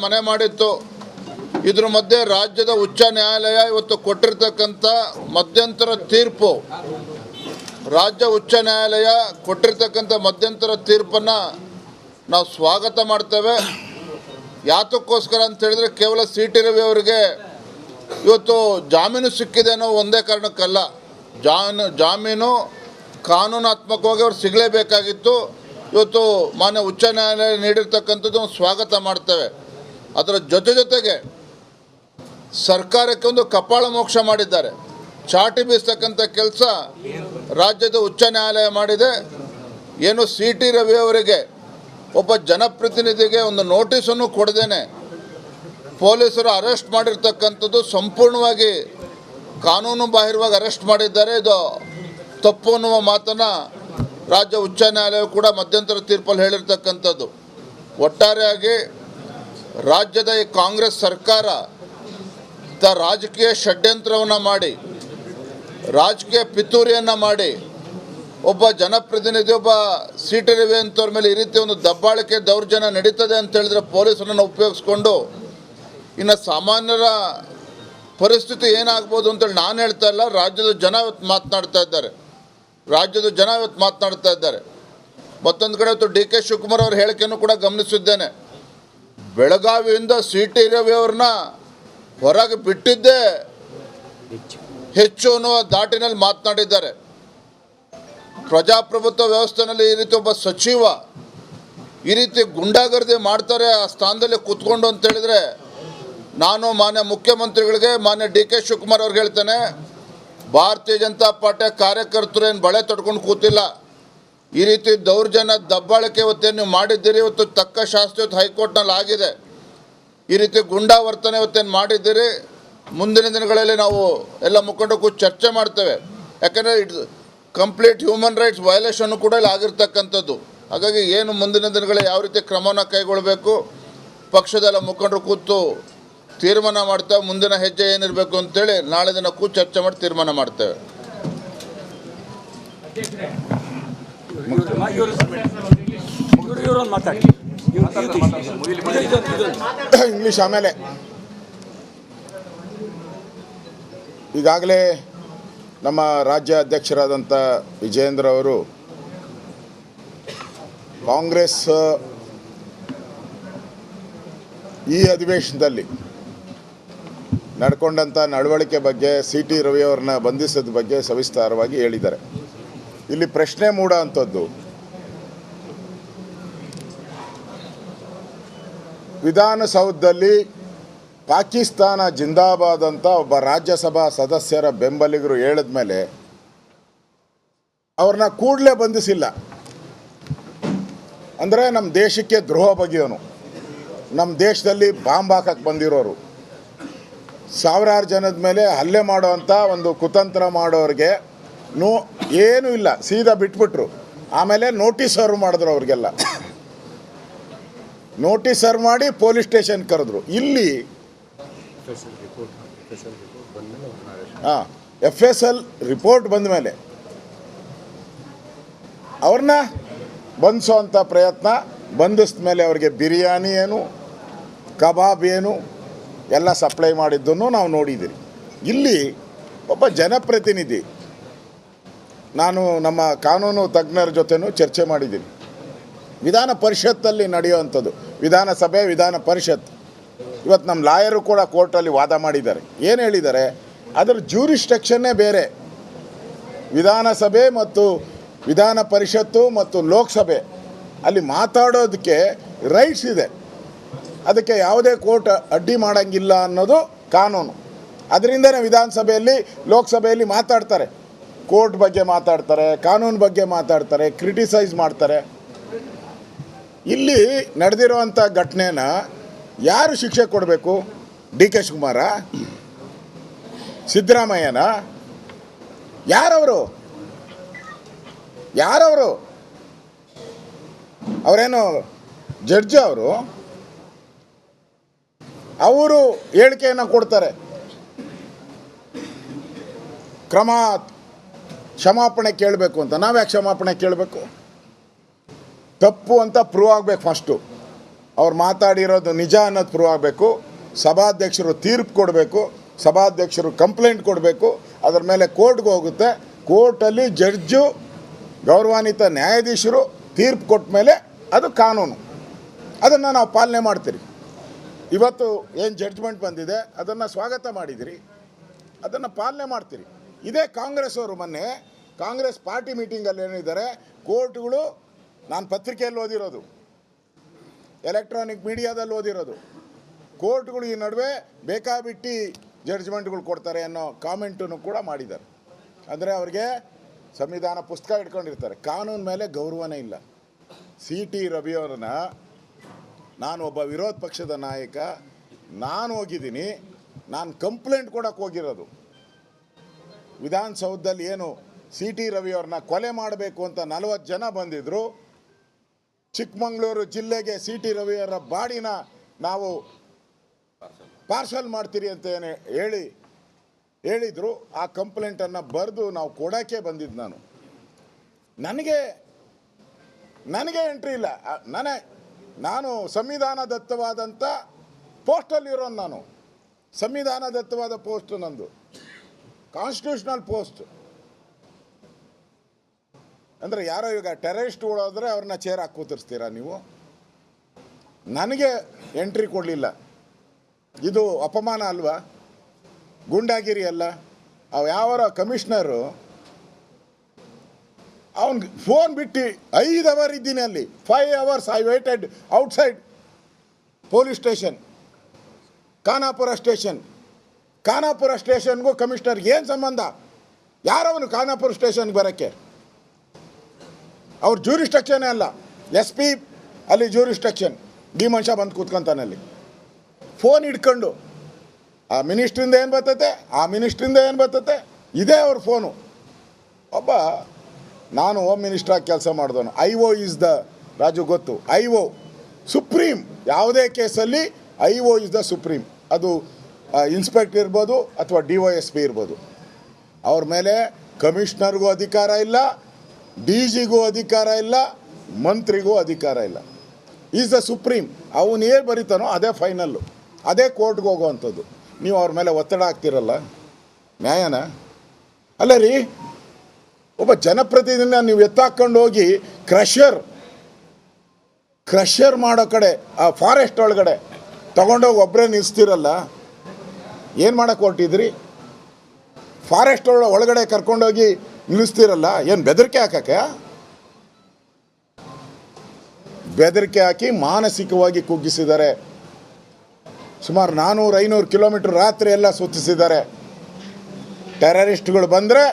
ಮನೆ ಮಾಡಿತ್ತು. ಇದ್ರ ಮಧ್ಯೆ ರಾಜ್ಯದ ಉಚ್ಚ ನ್ಯಾಯಾಲಯ ಇವತ್ತು ಕೊಟ್ಟಿರ್ತಕ್ಕಂಥ ಮಧ್ಯಂತರ ತೀರ್ಪು, ರಾಜ್ಯ ಉಚ್ಚ ನ್ಯಾಯಾಲಯ ಕೊಟ್ಟಿರ್ತಕ್ಕಂಥ ಮಧ್ಯಂತರ ತೀರ್ಪನ್ನು ನಾವು ಸ್ವಾಗತ ಮಾಡ್ತೇವೆ. ಯಾತಕ್ಕೋಸ್ಕರ ಅಂತ ಹೇಳಿದ್ರೆ ಕೇವಲ ಸಿ ಟಿ ರವಿ ಅವರಿಗೆ ಇವತ್ತು ಜಾಮೀನು ಸಿಕ್ಕಿದೆ ಅನ್ನೋ ಒಂದೇ ಕಾರಣಕ್ಕಲ್ಲ, ಜಾಮೀನು ಕಾನೂನಾತ್ಮಕವಾಗಿ ಅವ್ರು ಸಿಗಲೇಬೇಕಾಗಿತ್ತು. ಇವತ್ತು ಮಾನ್ಯ ಉಚ್ಚ ನ್ಯಾಯಾಲಯ ನೀಡಿರ್ತಕ್ಕಂಥದ್ದು ಸ್ವಾಗತ ಮಾಡ್ತೇವೆ. ಅದರ ಜೊತೆಗೆ ಸರ್ಕಾರಕ್ಕೆ ಒಂದು ಕಪಾಳ ಮೋಕ್ಷ ಮಾಡಿದ್ದಾರೆ. ಚಾಟಿ ಬೀಸ್ತಕ್ಕಂಥ ಕೆಲಸ ರಾಜ್ಯದ ಉಚ್ಚ ನ್ಯಾಯಾಲಯ ಮಾಡಿದೆ. ಏನು ಸಿ ಟಿ ರವಿ ಅವರಿಗೆ ಒಬ್ಬ ಜನಪ್ರತಿನಿಧಿಗೆ ಒಂದು ನೋಟಿಸನ್ನು ಕೊಡದೇನೆ ಪೊಲೀಸರು ಅರೆಸ್ಟ್ ಮಾಡಿರ್ತಕ್ಕಂಥದ್ದು ಸಂಪೂರ್ಣವಾಗಿ ಕಾನೂನು ಬಾಹಿರವಾಗಿ ಅರೆಸ್ಟ್ ಮಾಡಿದ್ದಾರೆ. ಇದು ತಪ್ಪು ಅನ್ನುವ ಮಾತನ್ನು ರಾಜ್ಯ ಉಚ್ಚ ನ್ಯಾಯಾಲಯ ಕೂಡ ಮಧ್ಯಂತರ ತೀರ್ಪಲ್ಲಿ ಹೇಳಿರ್ತಕ್ಕಂಥದ್ದು. ಒಟ್ಟಾರೆಯಾಗಿ ರಾಜ್ಯದ ಈ ಕಾಂಗ್ರೆಸ್ ಸರ್ಕಾರ ರಾಜಕೀಯ ಷಡ್ಯಂತ್ರವನ್ನು ಮಾಡಿ, ರಾಜಕೀಯ ಪಿತೂರಿಯನ್ನು ಮಾಡಿ ಒಬ್ಬ ಜನಪ್ರತಿನಿಧಿ, ಒಬ್ಬ ಸಿ ಟಿ ರವಿ ಅಂತವ್ರ ಮೇಲೆ ಈ ರೀತಿ ಒಂದು ದಬ್ಬಾಳಿಕೆ ದೌರ್ಜನ್ಯ ನಡೀತದೆ ಅಂತ ಹೇಳಿದ್ರೆ ಪೊಲೀಸರನ್ನು ಉಪಯೋಗಿಸ್ಕೊಂಡು ಇನ್ನು ಸಾಮಾನ್ಯರ ಪರಿಸ್ಥಿತಿ ಏನಾಗ್ಬೋದು ಅಂತೇಳಿ ನಾನು ಹೇಳ್ತಾ ಇಲ್ಲ, ರಾಜ್ಯದ ಜನ ಇವತ್ತು ಮಾತನಾಡ್ತಾ ಇದ್ದಾರೆ. ಮತ್ತೊಂದು ಕಡೆ ಇವತ್ತು ಡಿ ಕೆ ಶಿವಕುಮಾರ್ ಅವ್ರ ಹೇಳಿಕೆಯನ್ನು ಕೂಡ ಗಮನಿಸಿದ್ದೇನೆ. ಬೆಳಗಾವಿಯಿಂದ ಸಿ ಟಿ ರವಿ ಅವ್ರನ್ನ ಹೊರಗೆ ಬಿಟ್ಟಿದ್ದೇ ಹೆಚ್ಚು ಅನ್ನುವ ದಾಟಿನಲ್ಲಿ ಮಾತನಾಡಿದ್ದಾರೆ. ಪ್ರಜಾಪ್ರಭುತ್ವ ವ್ಯವಸ್ಥೆಯಲ್ಲಿ ಈ ರೀತಿ ಒಬ್ಬ ಸಚಿವ ಈ ರೀತಿ ಗುಂಡಾಗರ್ದಿ ಮಾಡ್ತಾರೆ ಆ ಸ್ಥಾನದಲ್ಲಿ ಕೂತ್ಕೊಂಡು ಅಂತ ಹೇಳಿದರೆ, ನಾನು ಮಾನ್ಯ ಮುಖ್ಯಮಂತ್ರಿಗಳಿಗೆ, ಮಾನ್ಯ ಡಿ ಕೆ ಶಿವಕುಮಾರ್ ಅವ್ರಿಗೆ ಹೇಳ್ತೇನೆ, ಭಾರತೀಯ ಜನತಾ ಪಾರ್ಟಿಯ ಕಾರ್ಯಕರ್ತರು ಏನು ಬಳೆ ತೊಡ್ಕೊಂಡು ಕೂತಿಲ್ಲ. ಈ ರೀತಿ ದೌರ್ಜನ್ಯ ದಬ್ಬಾಳಿಕೆ ಇವತ್ತೇನು ನೀವು ಮಾಡಿದ್ದೀರಿ, ಇವತ್ತು ತಕ್ಕ ಶಾಸ್ತಿ ಇವತ್ತು ಹೈಕೋರ್ಟ್ನಲ್ಲಿ ಆಗಿದೆ. ಈ ರೀತಿ ಗುಂಡಾವರ್ತನೆ ಇವತ್ತೇನು ಮಾಡಿದ್ದೀರಿ, ಮುಂದಿನ ದಿನಗಳಲ್ಲಿ ನಾವು ಎಲ್ಲ ಮುಖಂಡರು ಕೂತು ಚರ್ಚೆ ಮಾಡ್ತೇವೆ. ಯಾಕಂದರೆ ಇಟ್ಸ್ ಕಂಪ್ಲೀಟ್ ಹ್ಯೂಮನ್ ರೈಟ್ಸ್ ವಯಲೇಷನ್ನು ಕೂಡ ಇಲ್ಲಿ ಆಗಿರ್ತಕ್ಕಂಥದ್ದು. ಹಾಗಾಗಿ ಏನು ಮುಂದಿನ ದಿನಗಳಲ್ಲಿ ಯಾವ ರೀತಿ ಕ್ರಮವನ್ನು ಕೈಗೊಳ್ಳಬೇಕು, ಪಕ್ಷದೆಲ್ಲ ಮುಖಂಡರು ಕೂತು ತೀರ್ಮಾನ ಮಾಡ್ತೇವೆ. ಮುಂದಿನ ಹೆಜ್ಜೆ ಏನಿರಬೇಕು ಅಂತೇಳಿ ನಾಳೆ ದಿನ ಕೂತು ಚರ್ಚೆ ಮಾಡಿ ತೀರ್ಮಾನ ಮಾಡ್ತೇವೆ. ಇಂಗ್ಲೀಷ್ ಆಮೇಲೆ ಈಗಾಗಲೇ ನಮ್ಮ ರಾಜ್ಯ ಅಧ್ಯಕ್ಷರಾದಂಥ ವಿಜಯೇಂದ್ರ ಅವರು ಕಾಂಗ್ರೆಸ್ ಈ ಅಧಿವೇಶನದಲ್ಲಿ ನಡ್ಕೊಂಡಂಥ ನಡವಳಿಕೆ ಬಗ್ಗೆ, ಸಿ ಟಿ ರವಿ ಅವ್ರನ್ನ ಬಂಧಿಸಿದ ಬಗ್ಗೆ ಸವಿಸ್ತಾರವಾಗಿ ಹೇಳಿದ್ದಾರೆ. ಇಲ್ಲಿ ಪ್ರಶ್ನೆ ಮೂಡೋ ಅಂಥದ್ದು, ವಿಧಾನಸೌಧದಲ್ಲಿ ಪಾಕಿಸ್ತಾನ ಜಿಂದಾಬಾದ್ ಅಂತ ಒಬ್ಬ ರಾಜ್ಯಸಭಾ ಸದಸ್ಯರ ಬೆಂಬಲಿಗರು ಹೇಳಿದ ಮೇಲೆ ಅವ್ರನ್ನ ಕೂಡಲೇ ಬಂಧಿಸಿಲ್ಲ. ಅಂದರೆ ನಮ್ಮ ದೇಶಕ್ಕೆ ದ್ರೋಹ ಬಗೆಯೋನು, ನಮ್ಮ ದೇಶದಲ್ಲಿ ಬಾಂಬ್ ಹಾಕಕ್ಕೆ ಬಂದಿರೋರು, ಸಾವಿರಾರು ಜನದ ಮೇಲೆ ಹಲ್ಲೆ ಮಾಡೋವಂಥ ಒಂದು ಕುತಂತ್ರ ಮಾಡೋರಿಗೆ ಏನೂ ಇಲ್ಲ, ಸೀದಾ ಬಿಟ್ಬಿಟ್ರು. ಆಮೇಲೆ ನೋಟಿಸ್ ಸರ್ವ್ ಮಾಡಿದ್ರು, ಅವ್ರಿಗೆಲ್ಲ ನೋಟಿಸ್ ಸರ್ವ್ ಮಾಡಿ ಪೊಲೀಸ್ ಸ್ಟೇಷನ್ ಕರೆದ್ರು. ಇಲ್ಲಿ FSL ರಿಪೋರ್ಟ್ ಬಂದ ಮೇಲೆ ಅವ್ರನ್ನ ಬಂಧಿಸೋವಂಥ ಪ್ರಯತ್ನ, ಬಂಧಿಸಿದ ಮೇಲೆ ಅವ್ರಿಗೆ ಬಿರಿಯಾನಿ ಏನು, ಕಬಾಬ್ ಏನು ಎಲ್ಲ ಸಪ್ಲೈ ಮಾಡಿದ್ದನ್ನು ನಾವು ನೋಡಿದ್ದೀರಿ. ಇಲ್ಲಿ ಒಬ್ಬ ಜನಪ್ರತಿನಿಧಿ, ನಾನು ನಮ್ಮ ಕಾನೂನು ತಜ್ಞರ ಜೊತೆನೂ ಚರ್ಚೆ ಮಾಡಿದ್ದೀನಿ. ವಿಧಾನ ಪರಿಷತ್ತಲ್ಲಿ ನಡೆಯುವಂಥದ್ದು, ವಿಧಾನಸಭೆ, ವಿಧಾನ ಪರಿಷತ್, ಇವತ್ತು ನಮ್ಮ ಲಾಯರು ಕೂಡ ಕೋರ್ಟಲ್ಲಿ ವಾದ ಮಾಡಿದ್ದಾರೆ. ಏನು ಹೇಳಿದ್ದಾರೆ, ಅದರ ಜ್ಯೂರಿಸ್ಡಿಕ್ಷನ್ನೇ ಬೇರೆ. ವಿಧಾನಸಭೆ ಮತ್ತು ವಿಧಾನ ಪರಿಷತ್ತು ಮತ್ತು ಲೋಕಸಭೆ ಅಲ್ಲಿ ಮಾತಾಡೋದಕ್ಕೆ ರೈಟ್ಸ್ ಇದೆ, ಅದಕ್ಕೆ ಯಾವುದೇ ಕೋರ್ಟ್ ಅಡ್ಡಿ ಮಾಡೋಂಗಿಲ್ಲ ಅನ್ನೋದು ಕಾನೂನು. ಅದರಿಂದನೇ ವಿಧಾನಸಭೆಯಲ್ಲಿ, ಲೋಕಸಭೆಯಲ್ಲಿ ಮಾತಾಡ್ತಾರೆ, ಕೋರ್ಟ್ ಬಗ್ಗೆ ಮಾತಾಡ್ತಾರೆ, ಕಾನೂನು ಬಗ್ಗೆ ಮಾತಾಡ್ತಾರೆ, ಕ್ರಿಟಿಸೈಸ್ ಮಾಡ್ತಾರೆ. ಇಲ್ಲಿ ನಡೆದಿರುವಂಥ ಘಟನೆನ ಯಾರು ಶಿಕ್ಷೆ ಕೊಡಬೇಕು? ಡಿ ಕೆ ಶಿವಕುಮಾರ, ಸಿದ್ದರಾಮಯ್ಯನ? ಯಾರವರು? ಅವರೇನು ಜಡ್ಜ್? ಅವರು ಹೇಳಿಕೆಯನ್ನು ಕೊಡ್ತಾರೆ, ಕ್ಷಮಾಪಣೆ ಕೇಳಬೇಕು ಅಂತ. ನಾವ್ಯಾಕೆ ಕ್ಷಮಾಪಣೆ ಕೇಳಬೇಕು? ತಪ್ಪು ಅಂತ ಪ್ರೂವ್ ಆಗಬೇಕು ಫಸ್ಟು. ಅವ್ರು ಮಾತಾಡಿರೋದು ನಿಜ ಅನ್ನೋದು ಪ್ರೂವ್ ಆಗಬೇಕು. ಸಭಾಧ್ಯಕ್ಷರು ತೀರ್ಪು ಕೊಡಬೇಕು, ಸಭಾಧ್ಯಕ್ಷರು ಕಂಪ್ಲೇಂಟ್ ಕೊಡಬೇಕು, ಅದರ ಮೇಲೆ ಕೋರ್ಟ್ಗೆ ಹೋಗುತ್ತೆ. ಕೋರ್ಟಲ್ಲಿ ಜಡ್ಜು ಗೌರವಾನ್ವಿತ ನ್ಯಾಯಾಧೀಶರು ತೀರ್ಪು ಕೊಟ್ಟ ಮೇಲೆ ಅದು ಕಾನೂನು, ಅದನ್ನು ನಾವು ಪಾಲನೆ ಮಾಡ್ತೀರಿ. ಇವತ್ತು ಏನು ಜಡ್ಜ್ಮೆಂಟ್ ಬಂದಿದೆ ಅದನ್ನು ಸ್ವಾಗತ ಮಾಡಿದಿರಿ, ಅದನ್ನು ಪಾಲನೆ ಮಾಡ್ತೀರಿ. ಇದೇ ಕಾಂಗ್ರೆಸ್ ಅವರು ಮೊನ್ನೆ ಕಾಂಗ್ರೆಸ್ ಪಾರ್ಟಿ ಮೀಟಿಂಗಲ್ಲಿ ಏನಿದ್ದಾರೆ, ಕೋರ್ಟ್ಗಳು, ನಾನು ಪತ್ರಿಕೆಯಲ್ಲಿ ಓದಿರೋದು, ಎಲೆಕ್ಟ್ರಾನಿಕ್ ಮೀಡಿಯಾದಲ್ಲಿ ಓದಿರೋದು, ಕೋರ್ಟ್ಗಳು ಈ ನಡುವೆ ಬೇಕಾಬಿಟ್ಟು ಜಡ್ಜ್ಮೆಂಟ್ಗಳು ಕೊಡ್ತಾರೆ ಅನ್ನೋ ಕಾಮೆಂಟನ್ನು ಕೂಡ ಮಾಡಿದ್ದಾರೆ. ಅಂದರೆ ಅವ್ರಿಗೆ ಸಂವಿಧಾನ ಪುಸ್ತಕ ಇಟ್ಕೊಂಡಿರ್ತಾರೆ, ಕಾನೂನು ಮೇಲೆ ಗೌರವನೇ ಇಲ್ಲ. CT ರವಿಯವರನ್ನ, ನಾನು ಒಬ್ಬ ವಿರೋಧ ಪಕ್ಷದ ನಾಯಕ, ನಾನು ಹೋಗಿದ್ದೀನಿ, ನಾನು ಕಂಪ್ಲೇಂಟ್ ಕೊಡೋಕ್ಕೆ ಹೋಗಿರೋದು. ವಿಧಾನಸೌಧದಲ್ಲಿ ಏನು CT ರವಿಯವ್ರನ್ನ ಕೊಲೆ ಮಾಡಬೇಕು ಅಂತ 40 ಜನ ಬಂದಿದ್ದರು. ಚಿಕ್ಕಮಗಳೂರು ಜಿಲ್ಲೆಗೆ CT ರವಿಯವರ ಬಾಡಿನ ನಾವು ಪಾರ್ಸಲ್ ಮಾಡ್ತೀರಿ ಅಂತ ಏನು ಹೇಳಿದರು. ಆ ಕಂಪ್ಲೇಂಟನ್ನು ಬರೆದು ನಾವು ಕೊಡೋಕ್ಕೆ ಬಂದಿದ್ದು ನಾನು. ನನಗೆ ಎಂಟ್ರಿ ಇಲ್ಲ. ನಾನು ಸಂವಿಧಾನದತ್ತವಾದಂಥ ಪೋಸ್ಟಲ್ಲಿರೋನು. ನಾನು ಸಂವಿಧಾನದತ್ತವಾದ ಪೋಸ್ಟ್, ನಂದು ಕಾನ್ಸ್ಟಿಟ್ಯೂಷನಲ್ ಪೋಸ್ಟ್. ಅಂದರೆ ಯಾರೋ ಈಗ ಟೆರರಿಸ್ಟ್ಗಳು ಹೋದರೆ ಅವ್ರನ್ನ ಚೇರ್ ಹಾಕಿ ಕೂತಿರ್ಸ್ತೀರಾ ನೀವು? ನನಗೆ ಎಂಟ್ರಿ ಕೊಡಲಿಲ್ಲ. ಇದು ಅಪಮಾನ ಅಲ್ವಾ? ಗೂಂಡಾಗಿರಿ ಅಲ್ಲ? ಅವು ಯಾವರ ಕಮಿಷನರು ಅವನಿಗೆ ಫೋನ್ ಬಿಟ್ಟು 5 ಅವರ್ ಇದ್ದೀನಿ ಅಲ್ಲಿ. 5 hours I waited outside police station, Khanapur ಸ್ಟೇಷನ್ಗೂ ಕಮಿಷನರ್ಗೆ ಏನು ಸಂಬಂಧ? ಯಾರವನು ಖಾನಾಪುರ ಸ್ಟೇಷನ್ಗೆ ಬರೋಕ್ಕೆ? ಅವ್ರ ಜ್ಯೂರಿಸ್ಟ್ರಕ್ಷನೇ ಅಲ್ಲ. SP ಅಲ್ಲಿ ಜ್ಯೂರಿಸ್ಟ್ರಕ್ಷನ್, ಡಿ ಮನುಷ್ಯ ಬಂದು ಕೂತ್ಕೊಂತಾನಲ್ಲಿ ಫೋನ್ ಹಿಡ್ಕೊಂಡು. ಆ ಮಿನಿಸ್ಟ್ರಿಂದ ಏನು ಬರ್ತತೆ, ಇದೇ ಅವ್ರ ಫೋನು. ಒಬ್ಬ, ನಾನು ಹೋಮ್ ಮಿನಿಸ್ಟ್ರಾಗಿ ಕೆಲಸ ಮಾಡಿದವನು. IO ಈಸ್ ದ, ರಾಜು ಗೊತ್ತು, IO ಸುಪ್ರೀಂ. ಯಾವುದೇ ಕೇಸಲ್ಲಿ IO ಈಸ್ ದ ಸುಪ್ರೀಂ. ಅದು ಇನ್ಸ್ಪೆಕ್ಟರ್ ಇರ್ಬೋದು ಅಥವಾ DYSP ಇರ್ಬೋದು. ಅವ್ರ ಮೇಲೆ ಕಮಿಷನರ್ಗೂ ಅಧಿಕಾರ ಇಲ್ಲ, DGಗೂ ಅಧಿಕಾರ ಇಲ್ಲ, ಮಂತ್ರಿಗೂ ಅಧಿಕಾರ ಇಲ್ಲ. Is the supreme. ಅವನೇನು ಬರೀತಾನೋ ಅದೇ ಫೈನಲ್ಲು, ಅದೇ ಕೋರ್ಟ್ಗೆ ಹೋಗುವಂಥದ್ದು. ನೀವು ಅವ್ರ ಮೇಲೆ ಒತ್ತಡ ಹಾಕ್ತಿರಲ್ಲ, ನ್ಯಾಯನ? ಅಲ್ಲ ರೀ, ಒಬ್ಬ ಜನಪ್ರತಿನಿಧಿನ ನೀವು ಎತ್ತಾಕೊಂಡು ಹೋಗಿ ಕ್ರಷರ್ ಮಾಡೋ ಕಡೆ, ಆ ಫಾರೆಸ್ಟ್ ಒಳಗಡೆ ತೊಗೊಂಡೋಗಿ ಒಬ್ಬರೇ ನಿಲ್ಲಿಸ್ತಿರಲ್ಲ, ಏನು ಮಾಡೋಕ್ಕೆ ಹೊರಟಿದ್ರಿ? ಫಾರೆಸ್ಟ್ ಒಳಗಡೆ ಕರ್ಕೊಂಡೋಗಿ ನಿಲ್ಲಿಸ್ತಿರಲ್ಲ, ಏನು ಬೆದರಿಕೆ ಹಾಕಕ್ಕೆ? ಬೆದರಿಕೆ ಹಾಕಿ ಮಾನಸಿಕವಾಗಿ ಕುಗ್ಗಿಸಿದ್ದಾರೆ. ಸುಮಾರು 400-500 ಕಿಲೋಮೀಟರ್ ರಾತ್ರಿ ಎಲ್ಲ ಸುತ್ತಿಸಿದ್ದಾರೆ. ಟೆರರಿಸ್ಟ್ಗಳು ಬಂದರೆ